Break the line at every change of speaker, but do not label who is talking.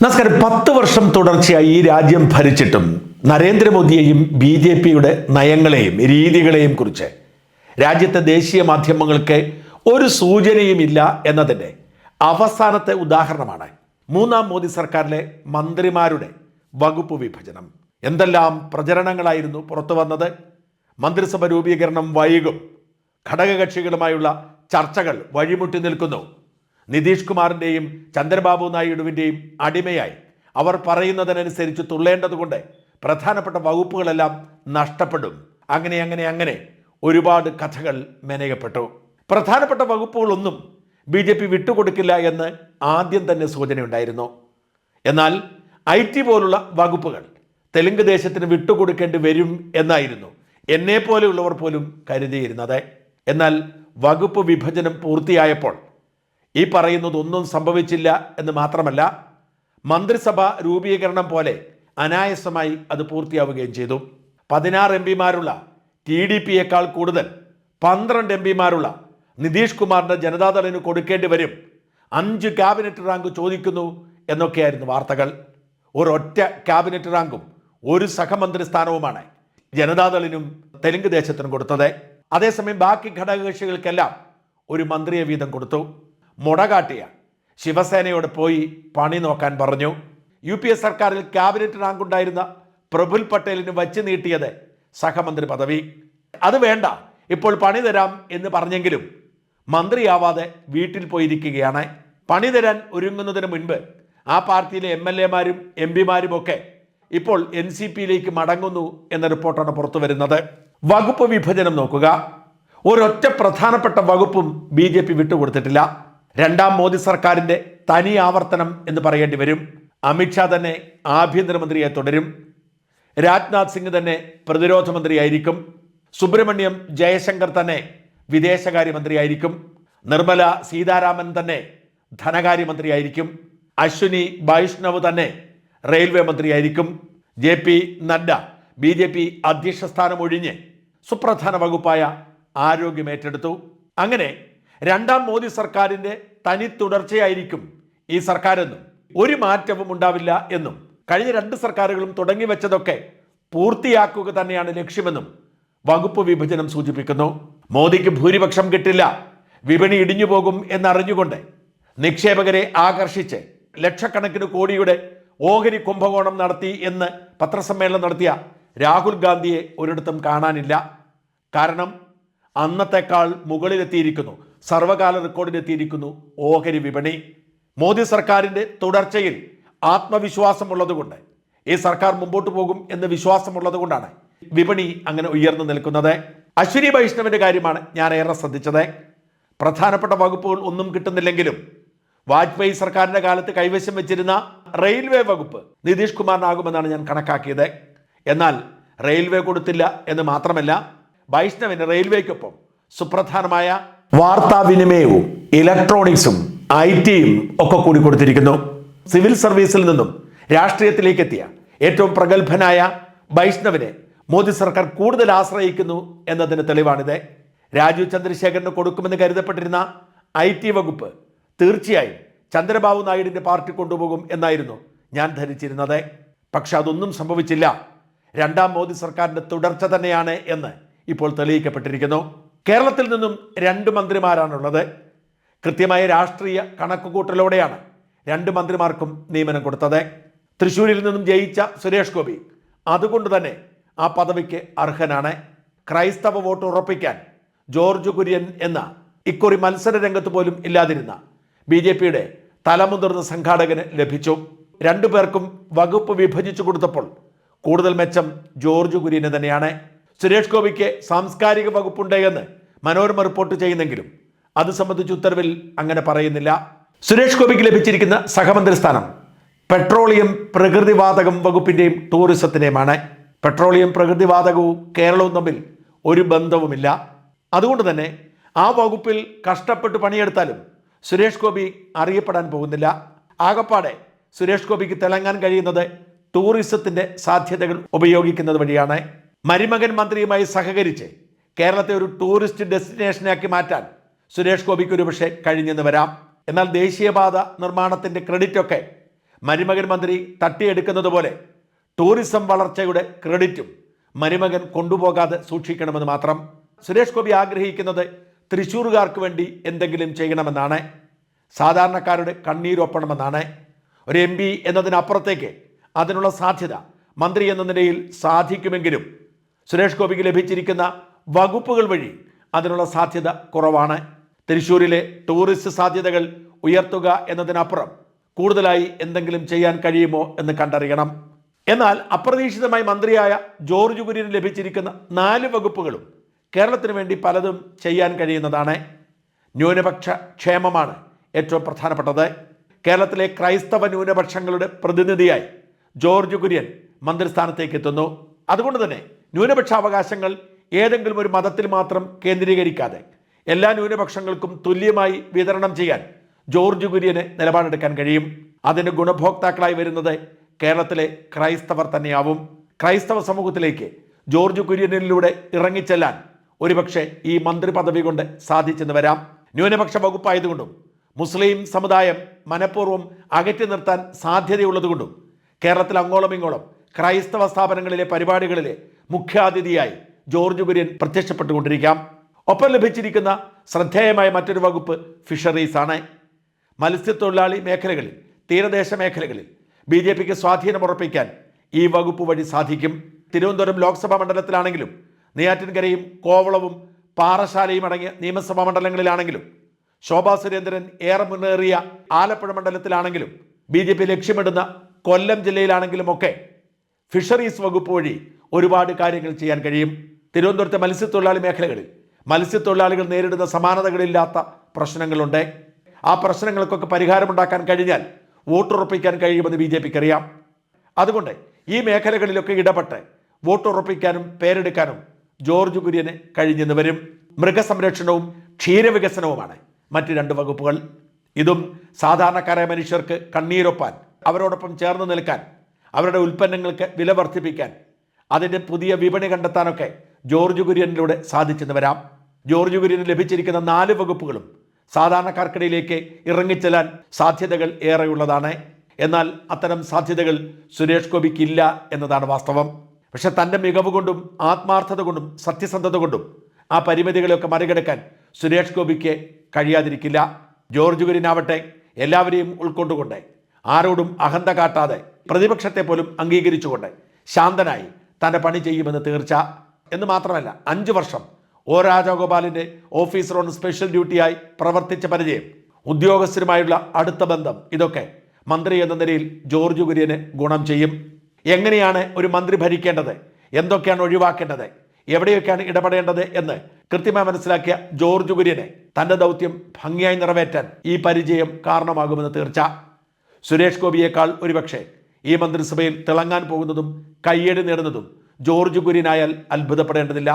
നമസ്കാരം. 10 വർഷം തുടർച്ചയായി ഈ രാജ്യം ഭരിച്ചിട്ടും നരേന്ദ്രമോദിയെയും BJPയുടെ നയങ്ങളെയും രീതികളെയും കുറിച്ച് രാജ്യത്തെ ദേശീയ മാധ്യമങ്ങൾക്ക് ഒരു സൂചനയുമില്ല എന്നതിൻ്റെ അവസാനത്തെ ഉദാഹരണമാണ് മൂന്നാം മോദി സർക്കാരിലെ മന്ത്രിമാരുടെ വകുപ്പ് വിഭജനം. എന്തെല്ലാം പ്രചരണങ്ങളായിരുന്നു പുറത്തു വന്നത്. മന്ത്രിസഭ രൂപീകരണം വൈകും, ഘടകകക്ഷികളുമായുള്ള ചർച്ചകൾ വഴിമുട്ടി നിൽക്കുന്നു, നിതീഷ് കുമാറിൻ്റെയും ചന്ദ്രബാബു നായിഡുവിൻ്റെയും അടിമയായി അവർ പറയുന്നതിനനുസരിച്ച് തുള്ളേണ്ടതുകൊണ്ട് പ്രധാനപ്പെട്ട വകുപ്പുകളെല്ലാം നഷ്ടപ്പെടും. അങ്ങനെ ഒരുപാട് കഥകൾ മെനയപ്പെട്ടു. പ്രധാനപ്പെട്ട വകുപ്പുകളൊന്നും BJP വിട്ടുകൊടുക്കില്ല എന്ന് ആദ്യം തന്നെ സൂചനയുണ്ടായിരുന്നു. എന്നാൽ IT പോലുള്ള വകുപ്പുകൾ തെലുങ്ക് ദേശത്തിന് വിട്ടുകൊടുക്കേണ്ടി വരും എന്നായിരുന്നു എന്നെപ്പോലെയുള്ളവർ പോലും കരുതിയിരുന്നത്. എന്നാൽ വകുപ്പ് വിഭജനം പൂർത്തിയായപ്പോൾ ഈ പറയുന്നതൊന്നും സംഭവിച്ചില്ല എന്ന് മാത്രമല്ല, മന്ത്രിസഭ രൂപീകരണം പോലെ അനായാസമായി അത് പൂർത്തിയാവുകയും ചെയ്തു. 16 MPമാരുള്ള TDPയേക്കാൾ കൂടുതൽ 12 MPമാരുള്ള നിതീഷ് കുമാറിൻ്റെ ജനതാദളിന് കൊടുക്കേണ്ടി വരും, 5 ക്യാബിനറ്റ് റാങ്ക് ചോദിക്കുന്നു എന്നൊക്കെയായിരുന്നു വാർത്തകൾ. ഒരൊറ്റ ക്യാബിനറ്റ് റാങ്കും ഒരു സഹമന്ത്രി സ്ഥാനവുമാണ് ജനതാദളിനും തെലുങ്ക് ദേശത്തിനും കൊടുത്തത്. അതേസമയം ബാക്കി ഘടകകക്ഷികൾക്കെല്ലാം ഒരു മന്ത്രിയെ വീതം കൊടുത്തു. മുടകാട്ടിയ ശിവസേനയോട് പോയി പണി നോക്കാൻ പറഞ്ഞു. UPA സർക്കാരിൽ ക്യാബിനറ്റ് റാങ്ക് ഉണ്ടായിരുന്ന പ്രഫുൽ പട്ടേലിന് വച്ച് നീട്ടിയത് സഹമന്ത്രി പദവി. അത് വേണ്ട, ഇപ്പോൾ പണി തരാം എന്ന് പറഞ്ഞെങ്കിലും മന്ത്രിയാവാതെ വീട്ടിൽ പോയിരിക്കുകയാണ്. പണി തരാൻ ഒരുങ്ങുന്നതിന് മുൻപ് ആ പാർട്ടിയിലെ MLAമാരും MPമാരും ഒക്കെ ഇപ്പോൾ NCPയിലേക്ക് മടങ്ങുന്നു എന്ന റിപ്പോർട്ടാണ് പുറത്തു വരുന്നത്. വകുപ്പ് വിഭജനം നോക്കുക. ഒരൊറ്റ പ്രധാനപ്പെട്ട വകുപ്പും BJP വിട്ടുകൊടുത്തിട്ടില്ല. രണ്ടാം മോദി സർക്കാരിൻ്റെ തനി ആവർത്തനം എന്ന് പറയേണ്ടി വരും. അമിത്ഷാ തന്നെ ആഭ്യന്തരമന്ത്രിയെ തുടരും, രാജ്നാഥ് സിംഗ് തന്നെ പ്രതിരോധ മന്ത്രിയായിരിക്കും, സുബ്രഹ്മണ്യം ജയശങ്കർ തന്നെ വിദേശകാര്യമന്ത്രിയായിരിക്കും, നിർമ്മല സീതാരാമൻ തന്നെ ധനകാര്യമന്ത്രിയായിരിക്കും, അശ്വിനി വൈഷ്ണവ് തന്നെ റെയിൽവേ മന്ത്രിയായിരിക്കും, JP നഡ്ഡ BJP അധ്യക്ഷ സ്ഥാനം ഒഴിഞ്ഞ് സുപ്രധാന വകുപ്പായ ആരോഗ്യം ഏറ്റെടുത്തു. അങ്ങനെ രണ്ടാം മോദി സർക്കാരിൻ്റെ തനി തുടർച്ചയായിരിക്കും ഈ സർക്കാരെന്നും ഒരു മാറ്റവും ഉണ്ടാവില്ല എന്നും കഴിഞ്ഞ 2 സർക്കാരുകളും തുടങ്ങി വെച്ചതൊക്കെ പൂർത്തിയാക്കുക തന്നെയാണ് ലക്ഷ്യമെന്നും വകുപ്പ് വിഭജനം സൂചിപ്പിക്കുന്നു. മോദിക്ക് ഭൂരിപക്ഷം കിട്ടില്ല, വിപണി ഇടിഞ്ഞു പോകും എന്നറിഞ്ഞുകൊണ്ട് നിക്ഷേപകരെ ആകർഷിച്ച് ലക്ഷക്കണക്കിന് കോടിയുടെ ഓഹരി കുംഭകോണം നടത്തി എന്ന് പത്രസമ്മേളനം നടത്തിയ രാഹുൽ ഗാന്ധിയെ ഒരിടത്തും കാണാനില്ല. കാരണം അന്നത്തെക്കാൾ മുകളിലെത്തിയിരിക്കുന്നു, സർവകാല റെക്കോർഡിലെത്തിയിരിക്കുന്നു ഓഹരി വിപണി. മോദി സർക്കാരിൻ്റെ തുടർച്ചയിൽ ആത്മവിശ്വാസമുള്ളതുകൊണ്ട്, ഈ സർക്കാർ മുമ്പോട്ട് പോകും എന്ന് വിശ്വാസമുള്ളത് കൊണ്ടാണ് വിപണി അങ്ങനെ ഉയർന്നു നിൽക്കുന്നത്. അശ്വിനി വൈഷ്ണവിൻ്റെ കാര്യമാണ് ഞാൻ ഏറെ ശ്രദ്ധിച്ചത്. പ്രധാനപ്പെട്ട വകുപ്പുകൾ ഒന്നും കിട്ടുന്നില്ലെങ്കിലും വാജ്പേയി സർക്കാരിൻ്റെ കാലത്ത് കൈവശം വെച്ചിരുന്ന റെയിൽവേ വകുപ്പ് നിതീഷ് കുമാറിനാകുമെന്നാണ് ഞാൻ കണക്കാക്കിയത്. എന്നാൽ റെയിൽവേ കൊടുത്തില്ല എന്ന് മാത്രമല്ല, വൈഷ്ണവിന് റെയിൽവേക്കൊപ്പം സുപ്രധാനമായ വാർത്താവിനിമയവും ഇലക്ട്രോണിക്സും IT-യും ഒക്കെ കൂടി കൊടുത്തിരിക്കുന്നു. സിവിൽ സർവീസിൽ നിന്നും രാഷ്ട്രീയത്തിലേക്ക് എത്തിയ ഏറ്റവും പ്രഗത്ഭനായ വൈഷ്ണവിനെ മോദി സർക്കാർ കൂടുതൽ ആശ്രയിക്കുന്നു എന്നതിന് തെളിവാണിത്. രാജീവ് ചന്ദ്രശേഖരന് കൊടുക്കുമെന്ന് കരുതപ്പെട്ടിരുന്ന IT വകുപ്പ് തീർച്ചയായും ചന്ദ്രബാബു നായിഡുവിൻ്റെ പാർട്ടി കൊണ്ടുപോകും എന്നായിരുന്നു ഞാൻ ധരിച്ചിരുന്നത്. പക്ഷെ അതൊന്നും സംഭവിച്ചില്ല. രണ്ടാം മോദി സർക്കാരിൻ്റെ തുടർച്ച തന്നെയാണ് എന്ന് ഇപ്പോൾ തെളിയിക്കപ്പെട്ടിരിക്കുന്നു. കേരളത്തിൽ നിന്നും 2 മന്ത്രിമാരാണുള്ളത്. കൃത്യമായ രാഷ്ട്രീയ കണക്കുകൂട്ടലോടെയാണ് 2 മന്ത്രിമാർക്കും നിയമനം കൊടുത്തത്. തൃശ്ശൂരിൽ നിന്നും ജയിച്ച സുരേഷ് ഗോപി അതുകൊണ്ട് തന്നെ ആ പദവിക്ക് അർഹനാണ്. ക്രൈസ്തവ വോട്ട് ഉറപ്പിക്കാൻ ജോർജ് കുര്യൻ എന്ന ഇക്കുറി മത്സര രംഗത്ത് പോലും ഇല്ലാതിരുന്ന BJPയുടെ തലമുതിർന്ന സംഘാടകന് ലഭിച്ചു. 2 പേർക്കും വകുപ്പ് വിഭജിച്ചു കൊടുത്തപ്പോൾ കൂടുതൽ മെച്ചം ജോർജ് കുര്യന് തന്നെയാണ്. സുരേഷ് ഗോപിക്ക് സാംസ്കാരിക വകുപ്പുണ്ട് എന്ന് മനോരമ റിപ്പോർട്ട് ചെയ്യുന്നെങ്കിലും അത് സംബന്ധിച്ച് ഉത്തരവിൽ അങ്ങനെ പറയുന്നില്ല. സുരേഷ് ഗോപിക്ക് ലഭിച്ചിരിക്കുന്ന സഹമന്ത്രി സ്ഥാനം പെട്രോളിയം പ്രകൃതിവാതകം വകുപ്പിൻ്റെയും ടൂറിസത്തിൻ്റെയുമാണ്. പെട്രോളിയം പ്രകൃതിവാതകവും കേരളവും തമ്മിൽ ഒരു ബന്ധവുമില്ല. അതുകൊണ്ട് തന്നെ ആ വകുപ്പിൽ കഷ്ടപ്പെട്ട് പണിയെടുത്താലും സുരേഷ് ഗോപി അറിയപ്പെടാൻ പോകുന്നില്ല. ആകപ്പാടെ സുരേഷ് ഗോപിക്ക് തിളങ്ങാൻ കഴിയുന്നത് ടൂറിസത്തിൻ്റെ സാധ്യതകൾ ഉപയോഗിക്കുന്നത് വഴിയാണ്. മരുമകൻ മന്ത്രിയുമായി സഹകരിച്ച് കേരളത്തെ ഒരു ടൂറിസ്റ്റ് ഡെസ്റ്റിനേഷനാക്കി മാറ്റാൻ സുരേഷ് ഗോപിക്ക് ഒരുപക്ഷെ കഴിഞ്ഞെന്ന് വരാം. എന്നാൽ ദേശീയപാത നിർമ്മാണത്തിൻ്റെ ക്രെഡിറ്റൊക്കെ മരുമകൻ മന്ത്രി തട്ടിയെടുക്കുന്നത് പോലെ ടൂറിസം വളർച്ചയുടെ ക്രെഡിറ്റും മരുമകൻ കൊണ്ടുപോകാതെ സൂക്ഷിക്കണമെന്ന് മാത്രം. സുരേഷ് ഗോപി ആഗ്രഹിക്കുന്നത് തൃശ്ശൂരുകാർക്ക് വേണ്ടി എന്തെങ്കിലും ചെയ്യണമെന്നാണ്, സാധാരണക്കാരുടെ കണ്ണീരൊപ്പണമെന്നാണ്. ഒരു MP എന്നതിനപ്പുറത്തേക്ക് അതിനുള്ള സാധ്യത മന്ത്രി എന്ന നിലയിൽ സാധിക്കുമെങ്കിലും സുരേഷ് ഗോപിക്ക് ലഭിച്ചിരിക്കുന്ന വകുപ്പുകൾ വഴി അതിനുള്ള സാധ്യത കുറവാണ്. തൃശ്ശൂരിലെ ടൂറിസ്റ്റ് സാധ്യതകൾ ഉയർത്തുക എന്നതിനപ്പുറം കൂടുതലായി എന്തെങ്കിലും ചെയ്യാൻ കഴിയുമോ എന്ന് കണ്ടറിയണം. എന്നാൽ അപ്രതീക്ഷിതമായി മന്ത്രിയായ ജോർജ് കുര്യന് ലഭിച്ചിരിക്കുന്ന 4 വകുപ്പുകളും കേരളത്തിന് വേണ്ടി പലതും ചെയ്യാൻ കഴിയുന്നതാണ്. ന്യൂനപക്ഷ ക്ഷേമമാണ് ഏറ്റവും പ്രധാനപ്പെട്ടത്. കേരളത്തിലെ ക്രൈസ്തവ ന്യൂനപക്ഷങ്ങളുടെ പ്രതിനിധിയായി ജോർജ് കുര്യൻ മന്ത്രിസ്ഥാനത്തേക്ക് എത്തുന്നു. അതുകൊണ്ട് തന്നെ ന്യൂനപക്ഷ അവകാശങ്ങൾ ഏതെങ്കിലും ഒരു മതത്തിൽ മാത്രം കേന്ദ്രീകരിക്കാതെ എല്ലാ ന്യൂനപക്ഷങ്ങൾക്കും തുല്യമായി വിതരണം ചെയ്യാൻ ജോർജ് കുര്യന് നിലപാടെടുക്കാൻ കഴിയും. അതിന് ഗുണഭോക്താക്കളായി വരുന്നത് കേരളത്തിലെ ക്രൈസ്തവർ തന്നെയാവും. ക്രൈസ്തവ സമൂഹത്തിലേക്ക് ജോർജ് കുര്യനിലൂടെ ഇറങ്ങിച്ചെല്ലാൻ ഒരുപക്ഷെ ഈ മന്ത്രി പദവി കൊണ്ട് സാധിച്ചെന്ന് വരാം. ന്യൂനപക്ഷ വകുപ്പായതുകൊണ്ടും മുസ്ലിം സമുദായം മനഃപൂർവ്വം അകറ്റി നിർത്താൻ സാധ്യതയുള്ളതുകൊണ്ടും കേരളത്തിൽ അങ്ങോളം ഇങ്ങോളം ക്രൈസ്തവ സ്ഥാപനങ്ങളിലെ പരിപാടികളിലെ മുഖ്യാതിഥിയായി ജോർജ് കുര്യൻ പ്രത്യക്ഷപ്പെട്ടുകൊണ്ടിരിക്കാം. ഒപ്പം ലഭിച്ചിരിക്കുന്ന ശ്രദ്ധേയമായ മറ്റൊരു വകുപ്പ് ഫിഷറീസ് ആണ്. മത്സ്യത്തൊഴിലാളി മേഖലകളിൽ, തീരദേശ മേഖലകളിൽ BJPക്ക് സ്വാധീനമുറപ്പിക്കാൻ ഈ വകുപ്പ് വഴി സാധിക്കും. തിരുവനന്തപുരം ലോക്സഭാ മണ്ഡലത്തിലാണെങ്കിലും നെയ്യാറ്റിൻകരയും കോവളവും പാറശാലയും അടങ്ങിയ നിയമസഭാ മണ്ഡലങ്ങളിലാണെങ്കിലും ശോഭാ സുരേന്ദ്രൻ ഏറെ മുന്നേറിയ ആലപ്പുഴ മണ്ഡലത്തിലാണെങ്കിലും BJP ലക്ഷ്യമിടുന്ന കൊല്ലം ജില്ലയിലാണെങ്കിലും ഒക്കെ ഫിഷറീസ് വകുപ്പ് വഴി ഒരുപാട് കാര്യങ്ങൾ ചെയ്യാൻ കഴിയും. തിരുവനന്തപുരത്തെ മത്സ്യത്തൊഴിലാളി മേഖലകളിൽ മത്സ്യത്തൊഴിലാളികൾ നേരിടുന്ന സമാനതകളില്ലാത്ത പ്രശ്നങ്ങളുണ്ട്. ആ പ്രശ്നങ്ങൾക്കൊക്കെ പരിഹാരമുണ്ടാക്കാൻ കഴിഞ്ഞാൽ വോട്ടുറപ്പിക്കാൻ കഴിയുമെന്ന് BJPക്ക് അറിയാം. അതുകൊണ്ട് ഈ മേഖലകളിലൊക്കെ ഇടപെട്ട് വോട്ടുറപ്പിക്കാനും പേരെടുക്കാനും ജോർജ് കുര്യന് കഴിഞ്ഞെന്ന് വരും. മൃഗസംരക്ഷണവും ക്ഷീരവികസനവുമാണ് മറ്റ് 2 വകുപ്പുകൾ. ഇതും സാധാരണക്കാരായ മനുഷ്യർക്ക് കണ്ണീരൊപ്പാൻ, അവരോടൊപ്പം ചേർന്ന് നിൽക്കാൻ, അവരുടെ ഉൽപ്പന്നങ്ങൾക്ക് വില വർദ്ധിപ്പിക്കാൻ, അതിൻ്റെ പുതിയ വിപണി കണ്ടെത്താനൊക്കെ ജോർജ് കുര്യനിലൂടെ സാധിച്ചെന്ന് വരാം. ജോർജ് കുര്യന് ലഭിച്ചിരിക്കുന്ന 4 വകുപ്പുകളും സാധാരണക്കാർക്കിടയിലേക്ക് ഇറങ്ങിച്ചെല്ലാൻ സാധ്യതകൾ ഏറെയുള്ളതാണ്. എന്നാൽ അത്തരം സാധ്യതകൾ സുരേഷ് ഗോപിക്കില്ല എന്നതാണ് വാസ്തവം. പക്ഷെ തൻ്റെ മികവ് കൊണ്ടും ആത്മാർത്ഥത കൊണ്ടും സത്യസന്ധത കൊണ്ടും ആ പരിമിതികളെയൊക്കെ മറികടക്കാൻ സുരേഷ് ഗോപിക്ക് കഴിയാതിരിക്കില്ല. ജോർജ് കുര്യനാവട്ടെ എല്ലാവരെയും ഉൾക്കൊണ്ടുകൊണ്ട്, ആരോടും അഹന്ത കാട്ടാതെ, പ്രതിപക്ഷത്തെ പോലും അംഗീകരിച്ചുകൊണ്ട് ശാന്തനായി തൻ്റെ പണി ചെയ്യുമെന്ന് തീർച്ച. എന്ന് മാത്രമല്ല 5 വർഷം O രാജഗോപാലിൻ്റെ ഓഫീസർ ഓൺ സ്പെഷ്യൽ ഡ്യൂട്ടിയായി പ്രവർത്തിച്ച പരിചയം, ഉദ്യോഗസ്ഥരുമായുള്ള അടുത്ത ബന്ധം, ഇതൊക്കെ മന്ത്രി എന്ന നിലയിൽ ജോർജ് കുര്യന് ഗുണം ചെയ്യും. എങ്ങനെയാണ് ഒരു മന്ത്രി ഭരിക്കേണ്ടത്, എന്തൊക്കെയാണ് ഒഴിവാക്കേണ്ടത്, എവിടെയൊക്കെയാണ് ഇടപെടേണ്ടത് എന്ന് കൃത്യമായി മനസ്സിലാക്കിയ ജോർജ് കുര്യനെ തൻ്റെ ദൗത്യം ഭംഗിയായി നിറവേറ്റാൻ ഈ പരിചയം കാരണമാകുമെന്ന് തീർച്ച. സുരേഷ് ഗോപിയേക്കാൾ ഒരുപക്ഷെ ഈ മന്ത്രിസഭയിൽ തിളങ്ങാൻ പോകുന്നതും കയ്യടി നേടുന്നതും ജോർജ് കുര്യനായാൽ അത്ഭുതപ്പെടേണ്ടതില്ല.